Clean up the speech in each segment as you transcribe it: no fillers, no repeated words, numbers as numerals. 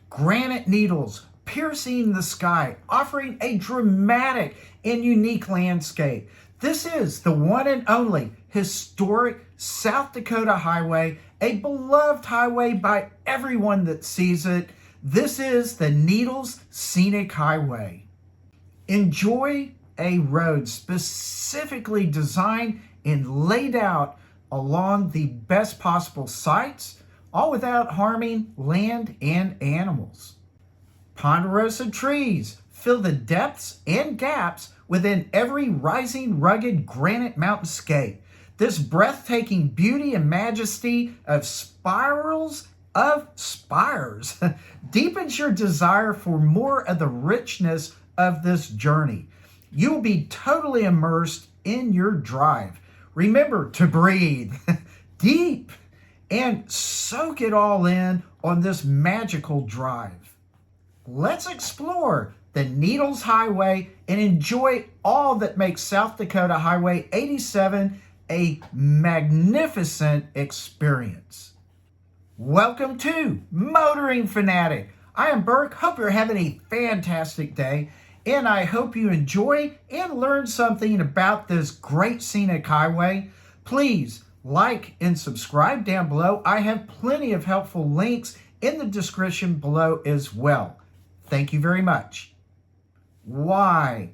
granite needles piercing the sky, offering a dramatic and unique landscape. This is the one and only historic South Dakota highway, a beloved highway by everyone that sees it. This is the Needles Scenic Highway. Enjoy a road specifically designed and laid out along the best possible sites, all without harming land and animals. Ponderosa trees fill the depths and gaps within every rising, rugged granite mountainscape. This breathtaking beauty and majesty of spires deepens your desire for more of the richness of this journey. You will be totally immersed in your drive. Remember to breathe deep and soak it all in on this magical drive. Let's explore the Needles Highway and enjoy all that makes South Dakota Highway 87 a magnificent experience. Welcome to Motoring Fanatic. I am Burke. Hope you're having a fantastic day, and I hope you enjoy and learn something about this great scenic highway. Please like and subscribe down below. I have plenty of helpful links in the description below as well. Thank you very much. Why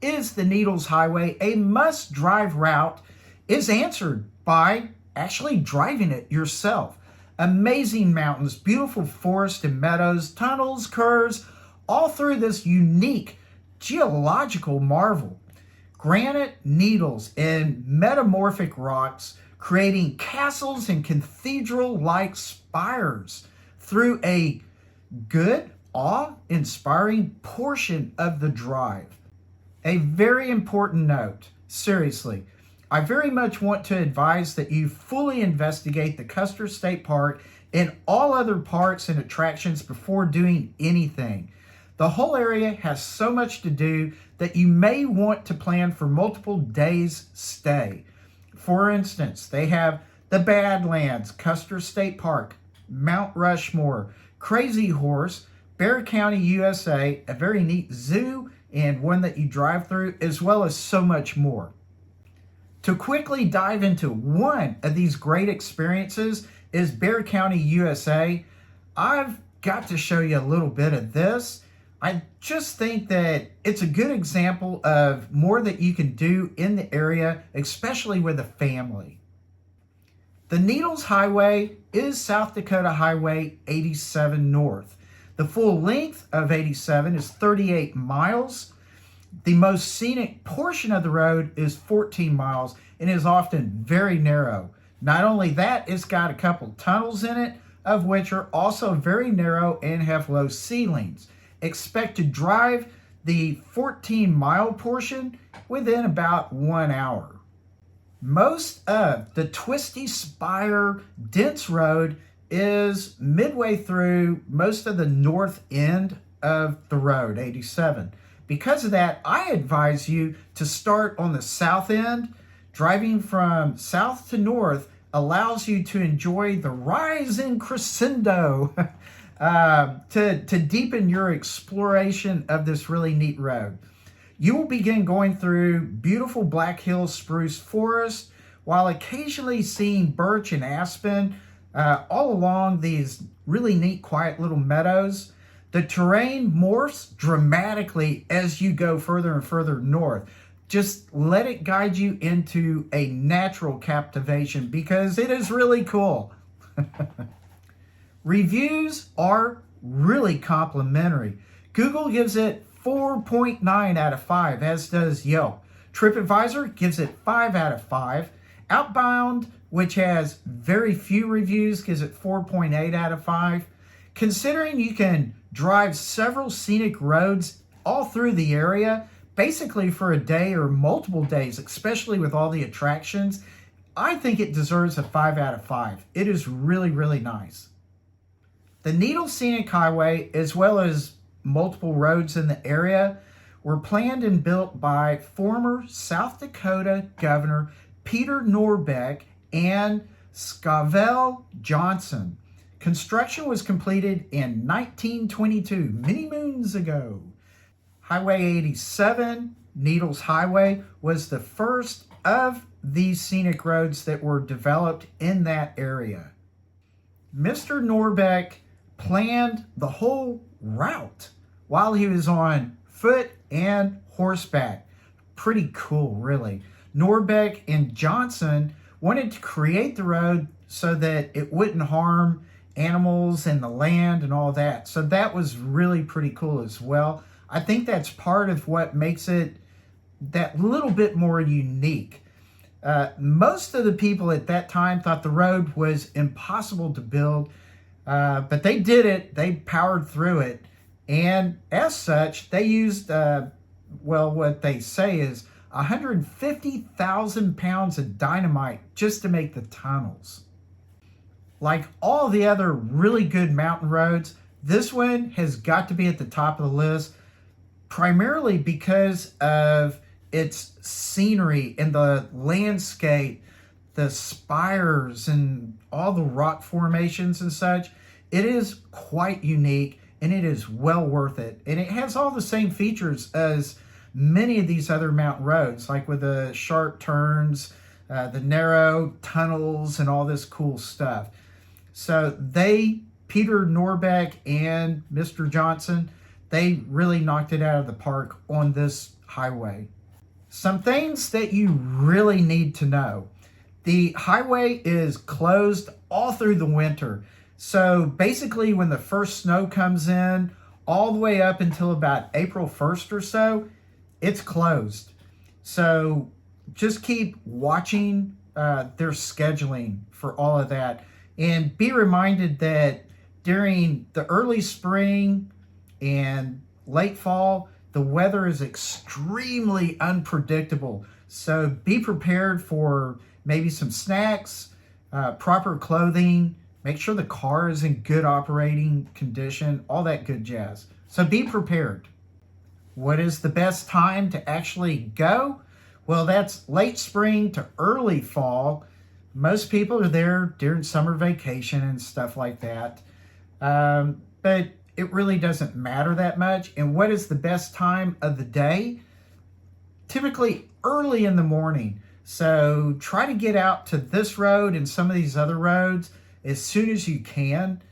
is the Needles Highway a must-drive route? Is answered by actually driving it yourself. Amazing mountains, beautiful forests and meadows, tunnels, curves, all through this unique geological marvel. Granite needles and metamorphic rocks creating castles and cathedral-like spires through a good, awe-inspiring portion of the drive. A very important note, seriously, I very much want to advise that you fully investigate the Custer State Park and all other parks and attractions before doing anything. The whole area has so much to do that you may want to plan for multiple days' stay. For instance, they have the Badlands, Custer State Park, Mount Rushmore, Crazy Horse, Bexar County, USA, a very neat zoo and one that you drive through, as well as so much more. To quickly dive into one of these great experiences is Bexar County, USA. I've got to show you a little bit of this. I just think that it's a good example of more that you can do in the area, especially with a family. The Needles Highway is South Dakota Highway 87 North. The full length of 87 is 38 miles. The most scenic portion of the road is 14 miles and is often very narrow. Not only that, it's got a couple tunnels in it, of which are also very narrow and have low ceilings. Expect to drive the 14-mile portion within about 1 hour. Most of the twisty spire dense road is midway through most of the north end of the road, 87. Because of that, I advise you to start on the south end. Driving from south to north allows you to enjoy the rise in crescendo to deepen your exploration of this really neat road. You will begin going through beautiful Black Hills spruce forest while occasionally seeing birch and aspen all along these really neat, quiet little meadows. The terrain morphs dramatically as you go further and further north. Just let it guide you into a natural captivation because it is really cool. Reviews are really complimentary. Google gives it 4.9 out of 5, as does Yelp. TripAdvisor gives it 5 out of 5. Outbound, which has very few reviews, gives it 4.8 out of 5. Considering you can drive several scenic roads all through the area, basically for a day or multiple days, especially with all the attractions, I think it deserves a 5 out of 5. It is really, really nice. The Needles Scenic Highway, as well as multiple roads in the area, were planned and built by former South Dakota Governor Peter Norbeck and Scavell Johnson. Construction was completed in 1922, many moons ago. Highway 87, Needles Highway, was the first of these scenic roads that were developed in that area. Mr. Norbeck planned the whole route while he was on foot and horseback. Pretty cool, really. Norbeck and Johnson wanted to create the road so that it wouldn't harm animals and the land and all that. So that was really pretty cool as well. I think that's part of what makes it that little bit more unique. Most of the people at that time thought the road was impossible to build, but they did it. They powered through it. And as such, they used, what they say is 150,000 pounds of dynamite just to make the tunnels. Like all the other really good mountain roads, this one has got to be at the top of the list, primarily because of its scenery and the landscape, the spires and all the rock formations and such. It is quite unique and it is well worth it. And it has all the same features as many of these other mountain roads, like with the sharp turns, the narrow tunnels and all this cool stuff. So Peter Norbeck and Mr. Johnson, they really knocked it out of the park on this highway. Some things that you really need to know. The highway is closed all through the winter. So basically when the first snow comes in, all the way up until about April 1st or so, it's closed. So just keep watching their scheduling for all of that. And be reminded that during the early spring and late fall, the weather is extremely unpredictable. So be prepared for maybe some snacks, proper clothing, make sure the car is in good operating condition, all that good jazz. So be prepared. What is the best time to actually go? Well, that's late spring to early fall. Most people are there during summer vacation and stuff like that. But it really doesn't matter that much. And what is the best time of the day? Typically early in the morning. So try to get out to this road and some of these other roads as soon as you can.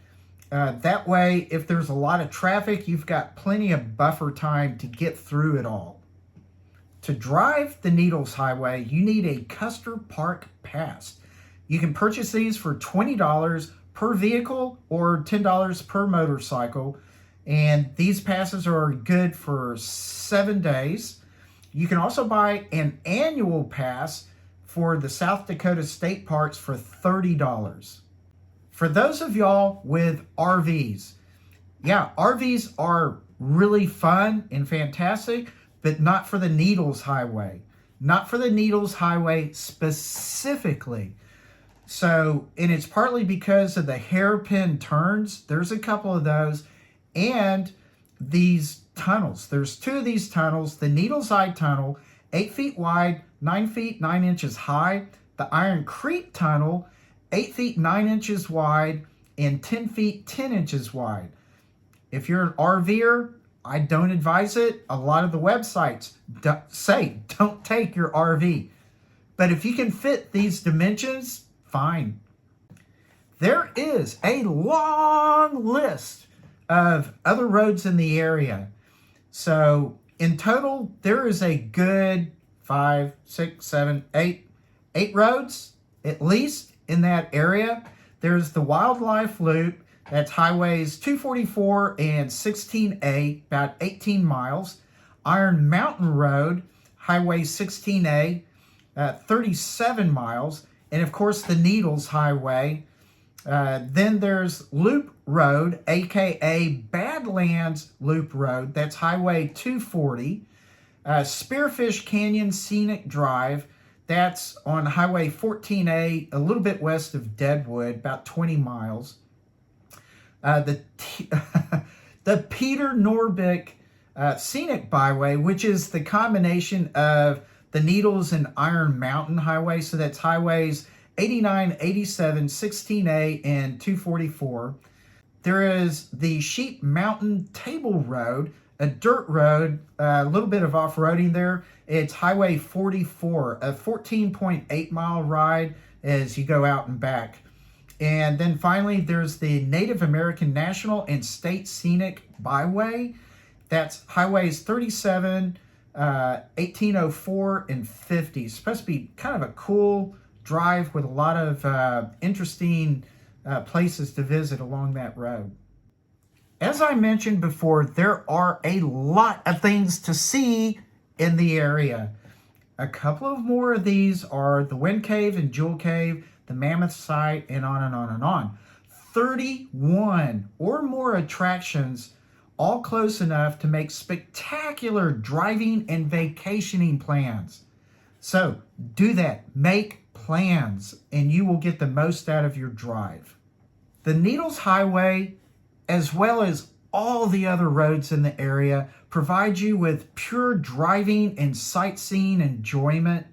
That way, if there's a lot of traffic, you've got plenty of buffer time to get through it all. To drive the Needles Highway, you need a Custer Park pass. You can purchase these for $20 per vehicle or $10 per motorcycle. And these passes are good for 7 days. You can also buy an annual pass for the South Dakota State Parks for $30. For those of y'all with RVs, yeah, RVs are really fun and fantastic, but not for the Needles Highway. Not for the Needles Highway specifically. So, and it's partly because of the hairpin turns. There's a couple of those. And these tunnels. There's two of these tunnels. The Needles Eye Tunnel, 8 feet wide, 9 feet, 9 inches high. The Iron Creek Tunnel, 8 feet, 9 inches wide, and 10 feet, 10 inches wide. If you're an RVer, I don't advise it. A lot of the websites say don't take your RV. But if you can fit these dimensions, fine. There is a long list of other roads in the area. So in total, there is a good 5, 6, 7, 8 roads at least in that area. There's the Wildlife Loop. That's highways 244 and 16A, about 18 miles. Iron Mountain Road, highway 16A, 37 miles. And of course, the Needles Highway. Then there's Loop Road, aka Badlands Loop Road. That's highway 240. Spearfish Canyon Scenic Drive. That's on highway 14A, a little bit west of Deadwood, about 20 miles. The Peter Norbeck Scenic Byway, which is the combination of the Needles and Iron Mountain Highway. So that's highways 89, 87, 16A, and 244. There is the Sheep Mountain Table Road, a dirt road, a little bit of off-roading there. It's Highway 44, a 14.8-mile ride as you go out and back. And then finally, there's the Native American National and State Scenic Byway. That's highways 37, 1804, and 50. It's supposed to be kind of a cool drive with a lot of interesting places to visit along that road. As I mentioned before, there are a lot of things to see in the area. A couple of more of these are the Wind Cave and Jewel Cave, the Mammoth Site, and on and on and on. 31 or more attractions, all close enough to make spectacular driving and vacationing plans. So do that. Make plans, and you will get the most out of your drive. The Needles Highway, as well as all the other roads in the area, provide you with pure driving and sightseeing enjoyment.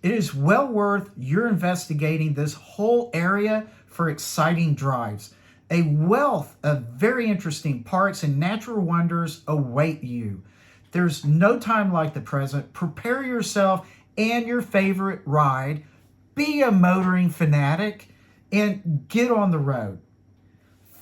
It is well worth your investigating this whole area for exciting drives. A wealth of very interesting parks and natural wonders await you. There's no time like the present. Prepare yourself and your favorite ride. Be a motoring fanatic and get on the road.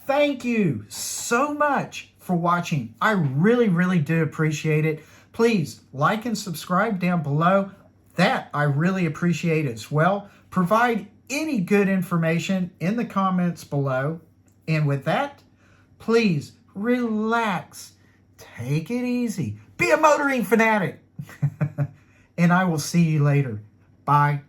Thank you so much for watching. I really do appreciate it. Please like and subscribe down below. That I really appreciate as well. Provide any good information in the comments below. And with that, please relax. Take it easy. Be a motoring fanatic. And I will see you later. Bye.